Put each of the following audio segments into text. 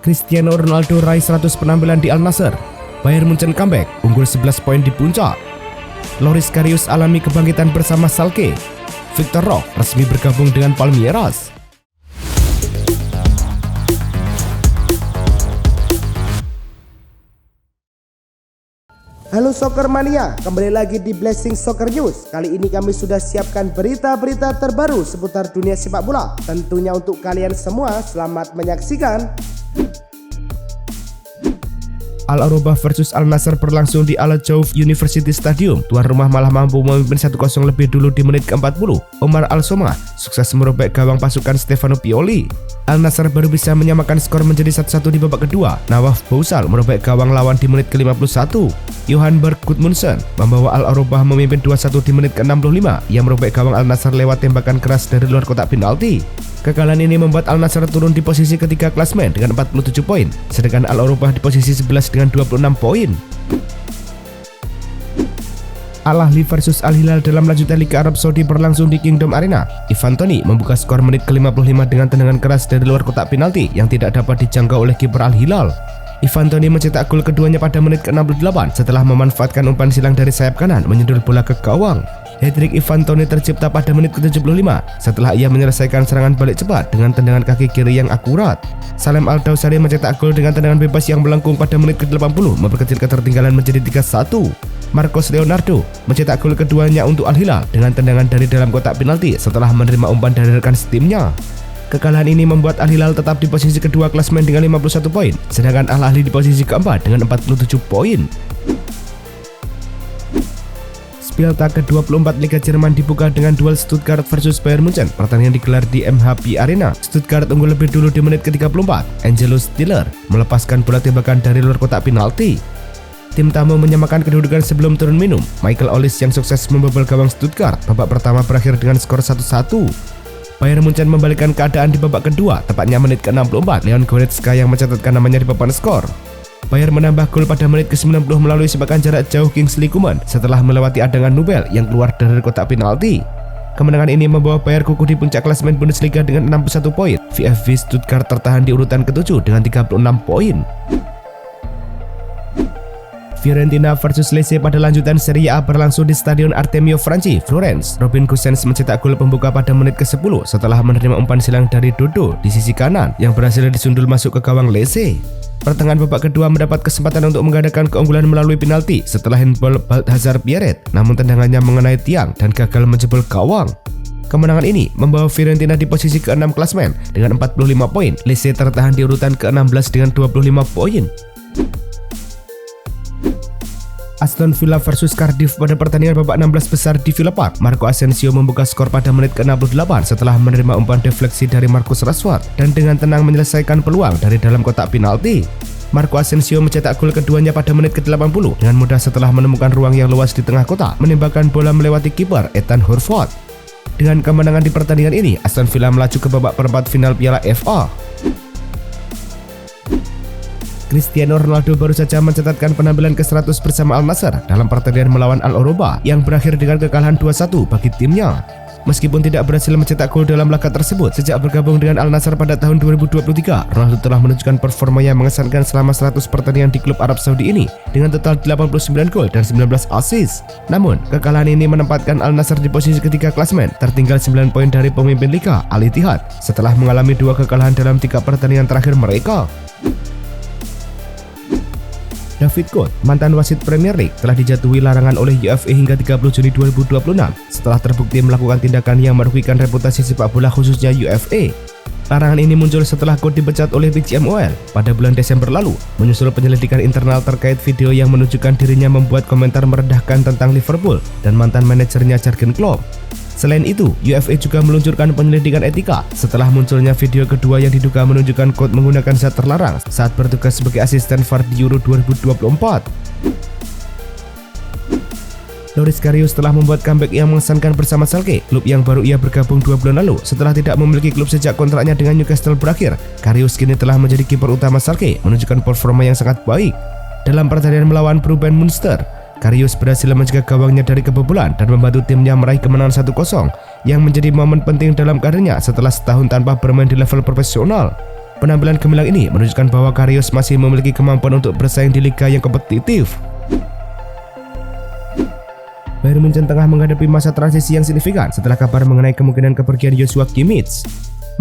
Cristiano Ronaldo raih 100 penampilan di Al Nassr. Bayern Munchen comeback, unggul 11 poin di puncak. Loris Karius alami kebangkitan bersama Schalke. Victor Roque resmi bergabung dengan Palmeiras. Halo Soccer Mania, kembali lagi di Blessing Soccer News. Kali ini kami sudah siapkan berita-berita terbaru seputar dunia sepak bola. Tentunya untuk kalian semua, selamat menyaksikan. Al Arobah versus Al Nassr berlangsung di Al Jouf University Stadium. Tuan rumah malah mampu memimpin 1-0 lebih dulu di menit ke-40. Omar Al-Somah sukses merobek gawang pasukan Stefano Pioli. Al Nassr baru bisa menyamakan skor menjadi 1-1 di babak kedua. Nawaf Bousal merobek gawang lawan di menit ke-51. Johan Berg Gudmundsson membawa Al Arobah memimpin 2-1 di menit ke-65. Ia merobek gawang Al Nassr lewat tembakan keras dari luar kotak penalti. Kekalahan ini membuat Al Nassr turun di posisi ketiga klasmen dengan 47 poin, sedangkan Al Arobah di posisi 11 dengan 26 poin. Al Ahly versus Al Hilal dalam lanjutan Liga Arab Saudi berlangsung di Kingdom Arena. Ivan Toney membuka skor menit ke-55 dengan tendangan keras dari luar kotak penalti yang tidak dapat dijangkau oleh kiper Al Hilal. Ivan Toney mencetak gol keduanya pada menit ke-68 setelah memanfaatkan umpan silang dari sayap kanan menyundul bola ke gawang. Hat-trick Ivan Toney tercipta pada menit ke-75 setelah ia menyelesaikan serangan balik cepat dengan tendangan kaki kiri yang akurat. Salem Al-Dawsari mencetak gol dengan tendangan bebas yang melengkung pada menit ke-80 memperkecil ketertinggalan menjadi 3-1. Marcos Leonardo mencetak gol keduanya untuk Al Hilal dengan tendangan dari dalam kotak penalti setelah menerima umpan dari rekan setimnya. Kekalahan ini membuat Al Hilal tetap di posisi kedua klasmen dengan 51 poin, sedangkan Al Ahly di posisi keempat dengan 47 poin. Spieltag ke-24 Liga Jerman dibuka dengan duel Stuttgart versus Bayern Munchen. Pertandingan digelar di MHP Arena. Stuttgart unggul lebih dulu di menit ke-34. Angelo Stiller melepaskan bola tembakan dari luar kotak penalti. Tim tamu menyamakan kedudukan sebelum turun minum. Michael Olise yang sukses membobol gawang Stuttgart. Babak pertama berakhir dengan skor 1-1. Bayern Munchen membalikkan keadaan di babak kedua, tepatnya menit ke-64. Leon Goretzka yang mencatatkan namanya di papan skor. Bayern menambah gol pada menit ke-90 melalui sepakan jarak jauh Kingsley Coman setelah melewati adangan Nubel yang keluar dari kotak penalti. Kemenangan ini membawa Bayern kukuh di puncak klasemen Bundesliga dengan 61 poin. VfB Stuttgart tertahan di urutan ke-7 dengan 36 poin. Fiorentina versus Lecce pada lanjutan Serie A berlangsung di Stadion Artemio Franchi, Florence. Robin Gosens mencetak gol pembuka pada menit ke-10 setelah menerima umpan silang dari Dodo di sisi kanan yang berhasil disundul masuk ke gawang Lecce. Pertengahan babak kedua mendapat kesempatan untuk menggandakan keunggulan melalui penalti setelah handball Balthazar Pierret, namun tendangannya mengenai tiang dan gagal menjebol gawang. Kemenangan ini membawa Fiorentina di posisi ke-6 klasmen dengan 45 poin. Lecce tertahan di urutan ke-16 dengan 25 poin. Aston Villa versus Cardiff pada pertandingan babak 16 besar di Villa Park. Marco Asensio membuka skor pada menit ke-68 setelah menerima umpan defleksi dari Marcus Rashford dan dengan tenang menyelesaikan peluang dari dalam kotak penalti. Marco Asensio mencetak gol keduanya pada menit ke-80 dengan mudah setelah menemukan ruang yang luas di tengah kotak, menembakkan bola melewati kiper Ethan Horvath. Dengan kemenangan di pertandingan ini, Aston Villa melaju ke babak perempat final Piala FA. Cristiano Ronaldo baru saja mencatatkan penampilan ke-100 bersama Al Nassr dalam pertandingan melawan Al Arobah yang berakhir dengan kekalahan 2-1 bagi timnya. Meskipun tidak berhasil mencetak gol dalam laga tersebut, sejak bergabung dengan Al Nassr pada tahun 2023, Ronaldo telah menunjukkan performa yang mengesankan selama 100 pertandingan di klub Arab Saudi ini dengan total 89 gol dan 19 assist. Namun, kekalahan ini menempatkan Al Nassr di posisi ketiga klasmen, tertinggal 9 poin dari pemimpin Liga, Al Ittihad, setelah mengalami 2 kekalahan dalam 3 pertandingan terakhir mereka. David Code, mantan wasit Premier League, telah dijatuhi larangan oleh UEFA hingga 30 Juni 2026 setelah terbukti melakukan tindakan yang merugikan reputasi sepak bola khususnya UEFA. Larangan ini muncul setelah Code dipecat oleh PGMOL pada bulan Desember lalu, menyusul penyelidikan internal terkait video yang menunjukkan dirinya membuat komentar merendahkan tentang Liverpool dan mantan manajernya Jurgen Klopp. Selain itu, UEFA juga meluncurkan penyelidikan etika setelah munculnya video kedua yang diduga menunjukkan Code menggunakan zat terlarang saat bertugas sebagai asisten VAR di Euro 2024. Loris Karius telah membuat comeback yang mengesankan bersama Schalke, klub yang baru ia bergabung 2 bulan lalu setelah tidak memiliki klub sejak kontraknya dengan Newcastle berakhir. Karius kini telah menjadi kiper utama Schalke, menunjukkan performa yang sangat baik. Dalam pertandingan melawan Ruben Munster, Karius berhasil mencegah gawangnya dari kebobolan dan membantu timnya meraih kemenangan 1-0 yang menjadi momen penting dalam karirnya setelah setahun tanpa bermain di level profesional. Penampilan gemilang ini menunjukkan bahwa Karius masih memiliki kemampuan untuk bersaing di liga yang kompetitif. Bayern Munchen tengah menghadapi masa transisi yang signifikan setelah kabar mengenai kemungkinan kepergian Joshua Kimmich.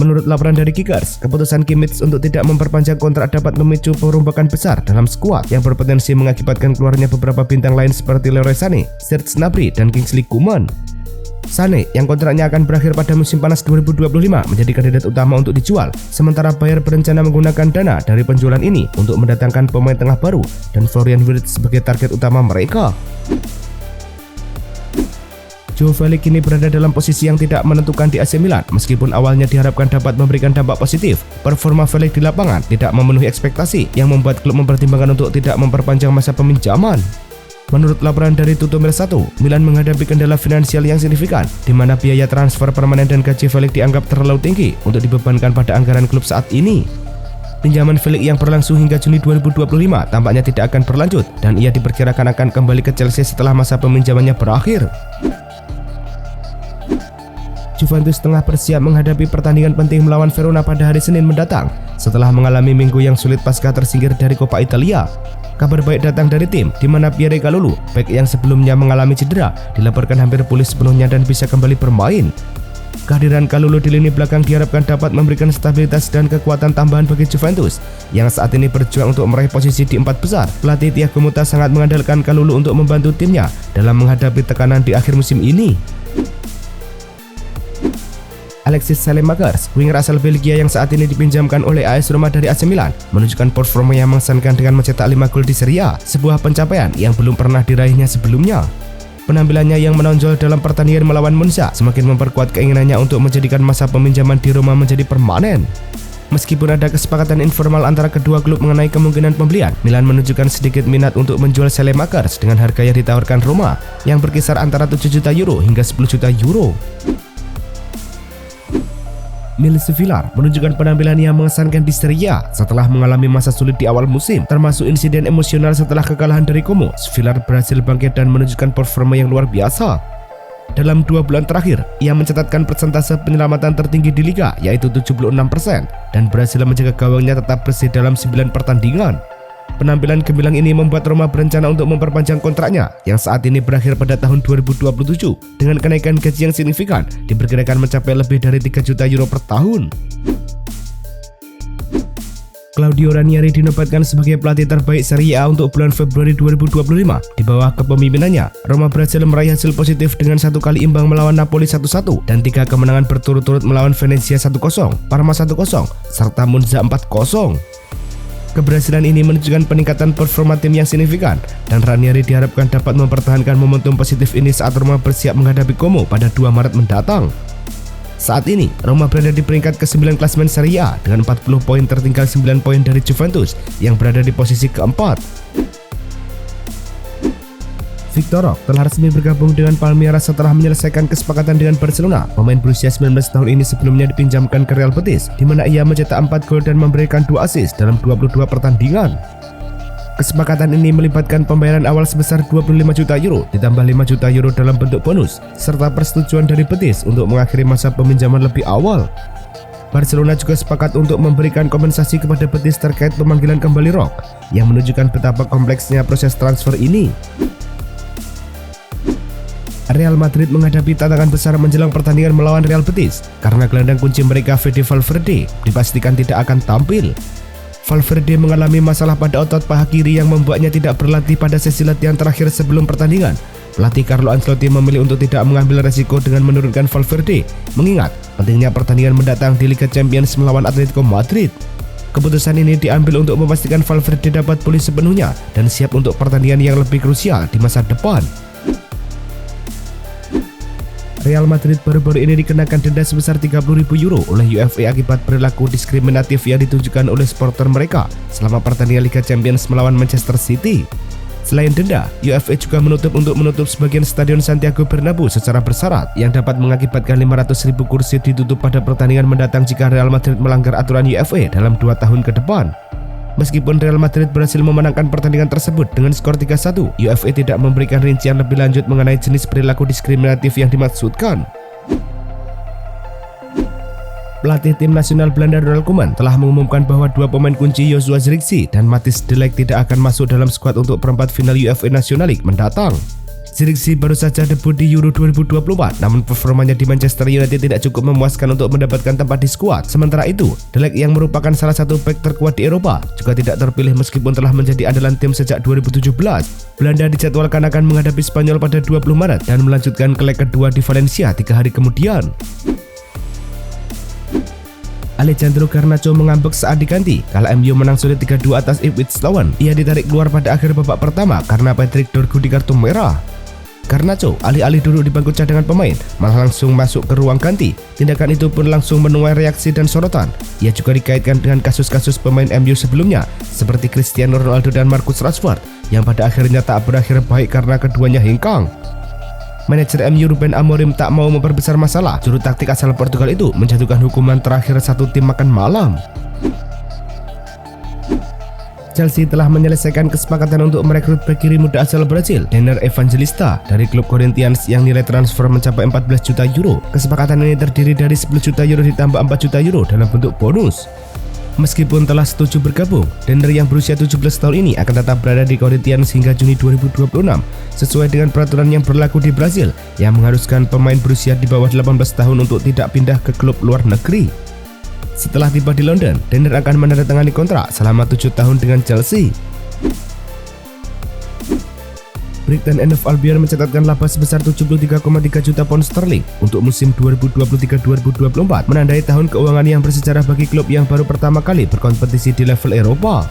Menurut laporan dari Kickers, keputusan Kimmich untuk tidak memperpanjang kontrak dapat memicu perombakan besar dalam skuad yang berpotensi mengakibatkan keluarnya beberapa bintang lain seperti Leroy Sané, Serge Gnabry, dan Kingsley Coman. Sané yang kontraknya akan berakhir pada musim panas 2025 menjadi kandidat utama untuk dijual, sementara Bayern berencana menggunakan dana dari penjualan ini untuk mendatangkan pemain tengah baru dan Florian Wirtz sebagai target utama mereka. Joao Felix kini berada dalam posisi yang tidak menentukan di AC Milan. Meskipun awalnya diharapkan dapat memberikan dampak positif, performa Felix di lapangan tidak memenuhi ekspektasi yang membuat klub mempertimbangkan untuk tidak memperpanjang masa peminjaman. Menurut laporan dari Tutto.1, Milan menghadapi kendala finansial yang signifikan, di mana biaya transfer permanen dan gaji Felix dianggap terlalu tinggi untuk dibebankan pada anggaran klub saat ini. Pinjaman Felix yang berlangsung hingga Juni 2025 tampaknya tidak akan berlanjut, dan ia diperkirakan akan kembali ke Chelsea setelah masa peminjamannya berakhir. Juventus tengah bersiap menghadapi pertandingan penting melawan Verona pada hari Senin mendatang setelah mengalami minggu yang sulit pasca tersingkir dari Coppa Italia. Kabar baik datang dari tim di mana Pierre Kalulu, bek yang sebelumnya mengalami cedera, dilaporkan hampir pulih sepenuhnya dan bisa kembali bermain. Kehadiran Kalulu di lini belakang diharapkan dapat memberikan stabilitas dan kekuatan tambahan bagi Juventus yang saat ini berjuang untuk meraih posisi di 4 besar. Pelatih Thiago Motta sangat mengandalkan Kalulu untuk membantu timnya dalam menghadapi tekanan di akhir musim ini. Alexis Saelemaekers, winger asal Belgia yang saat ini dipinjamkan oleh AS Roma dari AC Milan, menunjukkan performa yang mengesankan dengan mencetak 5 gol di Serie A, sebuah pencapaian yang belum pernah diraihnya sebelumnya. Penampilannya yang menonjol dalam pertandingan melawan Monza semakin memperkuat keinginannya untuk menjadikan masa peminjaman di Roma menjadi permanen. Meskipun ada kesepakatan informal antara kedua klub mengenai kemungkinan pembelian, Milan menunjukkan sedikit minat untuk menjual Saelemaekers dengan harga yang ditawarkan Roma yang berkisar antara 7 juta euro hingga 10 juta euro. Milos Villar menunjukkan penampilan yang mengesankan di Serie A setelah mengalami masa sulit di awal musim, termasuk insiden emosional setelah kekalahan dari Como. Villar berhasil bangkit dan menunjukkan performa yang luar biasa. Dalam 2 bulan terakhir, ia mencatatkan persentase penyelamatan tertinggi di liga, yaitu 76%, dan berhasil menjaga gawangnya tetap bersih dalam 9 pertandingan. Penampilan gemilang ini membuat Roma berencana untuk memperpanjang kontraknya yang saat ini berakhir pada tahun 2027 dengan kenaikan gaji yang signifikan, diperkirakan mencapai lebih dari 3 juta euro per tahun. Claudio Ranieri dinobatkan sebagai pelatih terbaik Serie A untuk bulan Februari 2025. Di bawah kepemimpinannya, Roma berhasil meraih hasil positif dengan 1 kali imbang melawan Napoli 1-1 dan 3 kemenangan berturut-turut melawan Venezia 1-0, Parma 1-0, serta Monza 4-0. Keberhasilan ini menunjukkan peningkatan performa tim yang signifikan, dan Ranieri diharapkan dapat mempertahankan momentum positif ini saat Roma bersiap menghadapi Como pada 2 Maret mendatang. Saat ini, Roma berada di peringkat ke-9 klasemen Serie A dengan 40 poin, tertinggal 9 poin dari Juventus yang berada di posisi keempat. Victor Roque telah resmi bergabung dengan Palmeiras setelah menyelesaikan kesepakatan dengan Barcelona. Pemain berusia 19 tahun ini sebelumnya dipinjamkan ke Real Betis, di mana ia mencetak 4 gol dan memberikan 2 assist dalam 22 pertandingan. Kesepakatan ini melibatkan pembayaran awal sebesar 25 juta euro ditambah 5 juta euro dalam bentuk bonus, serta persetujuan dari Betis untuk mengakhiri masa peminjaman lebih awal. Barcelona juga sepakat untuk memberikan kompensasi kepada Betis terkait pemanggilan kembali Roque, yang menunjukkan betapa kompleksnya proses transfer ini. Real Madrid menghadapi tantangan besar menjelang pertandingan melawan Real Betis karena gelandang kunci mereka Fede Valverde dipastikan tidak akan tampil. Valverde mengalami masalah pada otot paha kiri yang membuatnya tidak berlatih pada sesi latihan terakhir sebelum pertandingan. Pelatih Carlo Ancelotti memilih untuk tidak mengambil resiko dengan menurunkan Valverde, mengingat pentingnya pertandingan mendatang di Liga Champions melawan Atletico Madrid. Keputusan ini diambil untuk memastikan Valverde dapat pulih sepenuhnya dan siap untuk pertandingan yang lebih krusial di masa depan. Real Madrid baru-baru ini dikenakan denda sebesar 30.000 euro oleh UEFA akibat perilaku diskriminatif yang ditunjukkan oleh supporter mereka selama pertandingan Liga Champions melawan Manchester City. Selain denda, UEFA juga menutup sebagian Stadion Santiago Bernabeu secara bersyarat yang dapat mengakibatkan 500.000 kursi ditutup pada pertandingan mendatang jika Real Madrid melanggar aturan UEFA dalam 2 tahun ke depan. Meskipun Real Madrid berhasil memenangkan pertandingan tersebut dengan skor 3-1, UEFA tidak memberikan rincian lebih lanjut mengenai jenis perilaku diskriminatif yang dimaksudkan. Pelatih tim nasional Belanda Ronald Koeman telah mengumumkan bahwa dua pemain kunci Joshua Zirkzee dan Matthijs de Ligt tidak akan masuk dalam skuad untuk perempat final UEFA National League mendatang. Zirkzee baru saja debut di Euro 2024, namun performanya di Manchester United tidak cukup memuaskan untuk mendapatkan tempat di skuad. Sementara itu, de Ligt yang merupakan salah satu bek terkuat di Eropa juga tidak terpilih meskipun telah menjadi andalan tim sejak 2017. Belanda dijadwalkan akan menghadapi Spanyol pada 20 Maret dan melanjutkan ke leg kedua di Valencia 3 hari kemudian. Alejandro Garnacho mengambek saat diganti kala MU menang sulit 3-2 atas Ipswich Town. Ia ditarik keluar pada akhir babak pertama karena Patrick Dorgu di kartu merah. Garnacho alih-alih duduk di bangku cadangan pemain malah langsung masuk ke ruang ganti. Tindakan itu pun langsung menuai reaksi dan sorotan. Ia juga dikaitkan dengan kasus-kasus pemain MU sebelumnya seperti Cristiano Ronaldo dan Marcus Rashford yang pada akhirnya tak berakhir baik karena keduanya hengkang. Manajer MU Ruben Amorim tak mau memperbesar masalah. Juru taktik asal Portugal itu menjatuhkan hukuman terakhir satu tim makan malam. Chelsea telah menyelesaikan kesepakatan untuk merekrut bek kiri muda asal Brazil, Denner Evangelista, dari klub Corinthians yang nilai transfer mencapai 14 juta euro. Kesepakatan ini terdiri dari 10 juta euro ditambah 4 juta euro dalam bentuk bonus. Meskipun telah setuju bergabung, Denner yang berusia 17 tahun ini akan tetap berada di Corinthians hingga Juni 2026 sesuai dengan peraturan yang berlaku di Brazil yang mengharuskan pemain berusia di bawah 18 tahun untuk tidak pindah ke klub luar negeri. Setelah tiba di London, Denner akan menandatangani kontrak selama 7 tahun dengan Chelsea. Brighton and Hove Albion mencatatkan laba sebesar 73,3 juta pound sterling untuk musim 2023-2024, menandai tahun keuangan yang bersejarah bagi klub yang baru pertama kali berkompetisi di level Eropa.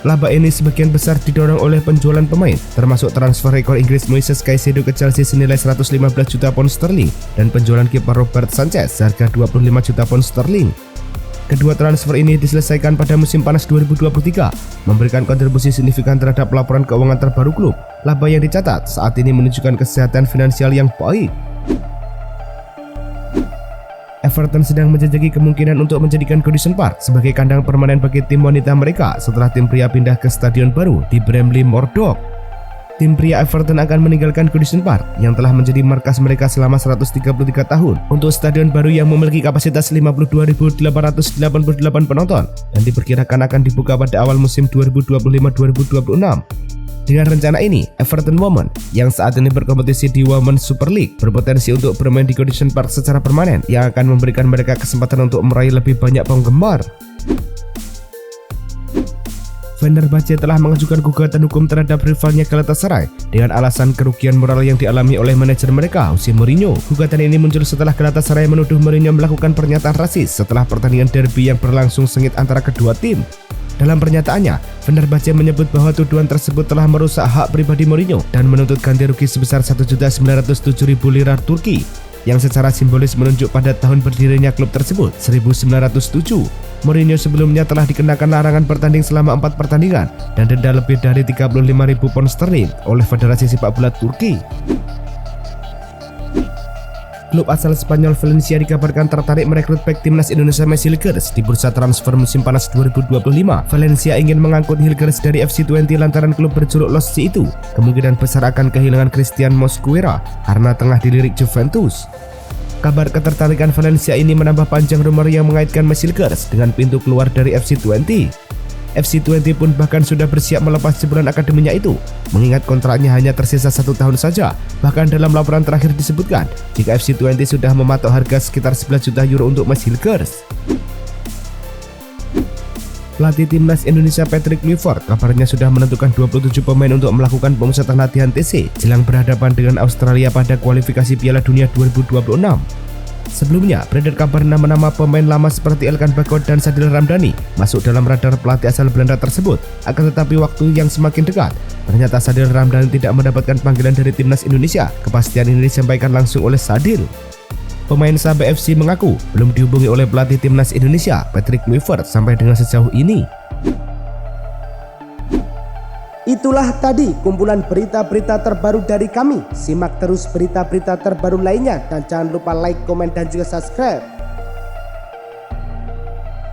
Laba ini sebagian besar didorong oleh penjualan pemain, termasuk transfer rekor Inggris Moises Caicedo ke Chelsea senilai 115 juta pound sterling dan penjualan kiper Robert Sanchez seharga 25 juta pound sterling. Kedua transfer ini diselesaikan pada musim panas 2023, memberikan kontribusi signifikan terhadap laporan keuangan terbaru klub. Laba yang dicatat saat ini menunjukkan kesehatan finansial yang baik. Everton sedang menjajaki kemungkinan untuk menjadikan Goodison Park sebagai kandang permanen bagi tim wanita mereka setelah tim pria pindah ke stadion baru di Bramley Moor Dock. Tim pria Everton akan meninggalkan Goodison Park yang telah menjadi markas mereka selama 133 tahun untuk stadion baru yang memiliki kapasitas 52.888 penonton dan diperkirakan akan dibuka pada awal musim 2025-2026. Dengan rencana ini, Everton Women yang saat ini berkompetisi di Women's Super League berpotensi untuk bermain di Goodison Park secara permanen yang akan memberikan mereka kesempatan untuk meraih lebih banyak penggemar. Fenerbahce telah mengajukan gugatan hukum terhadap rivalnya Galatasaray dengan alasan kerugian moral yang dialami oleh manajer mereka, Jose Mourinho. Gugatan ini muncul setelah Galatasaray menuduh Mourinho melakukan pernyataan rasis setelah pertandingan derby yang berlangsung sengit antara kedua tim. Dalam pernyataannya, Fenerbahce menyebut bahwa tuduhan tersebut telah merusak hak pribadi Mourinho dan menuntut ganti rugi sebesar 1.907.000 lira Turki yang secara simbolis menunjuk pada tahun berdirinya klub tersebut, 1907. Mourinho sebelumnya telah dikenakan larangan bertanding selama 4 pertandingan dan denda lebih dari 35.000 pound sterling oleh Federasi Sepak Bola Turki. Klub asal Spanyol Valencia dikabarkan tertarik merekrut bek timnas Indonesia Messi Hilgers di bursa transfer musim panas 2025. Valencia ingin mengangkut Hilgers dari FC20 lantaran klub berjuluk Los C itu kemungkinan besar akan kehilangan Christian Mosquera karena tengah dilirik Juventus. Kabar ketertarikan Valencia ini menambah panjang rumor yang mengaitkan Messi Hilgers dengan pintu keluar dari FC20. FC20 pun bahkan sudah bersiap melepas jebolan akademinya itu, mengingat kontraknya hanya tersisa 1 tahun saja. Bahkan dalam laporan terakhir disebutkan, jika FC20 sudah mematok harga sekitar 11 juta euro untuk Messi Hilgers. Pelatih timnas Indonesia Patrick Kluivert kabarnya sudah menentukan 27 pemain untuk melakukan pemusatan latihan TC jelang berhadapan dengan Australia pada kualifikasi Piala Dunia 2026. Sebelumnya, beredar kabar nama-nama pemain lama seperti Elkan Bagot dan Sadil Ramdhani masuk dalam radar pelatih asal Belanda tersebut. Akan tetapi waktu yang semakin dekat, ternyata Sadil Ramdhani tidak mendapatkan panggilan dari timnas Indonesia. Kepastian ini disampaikan langsung oleh Sadil. Pemain Sahabat FC mengaku belum dihubungi oleh pelatih timnas Indonesia, Patrick Kluivert, sampai dengan sejauh ini. Itulah tadi kumpulan berita-berita terbaru dari kami. Simak terus berita-berita terbaru lainnya dan jangan lupa like, komen, dan juga subscribe.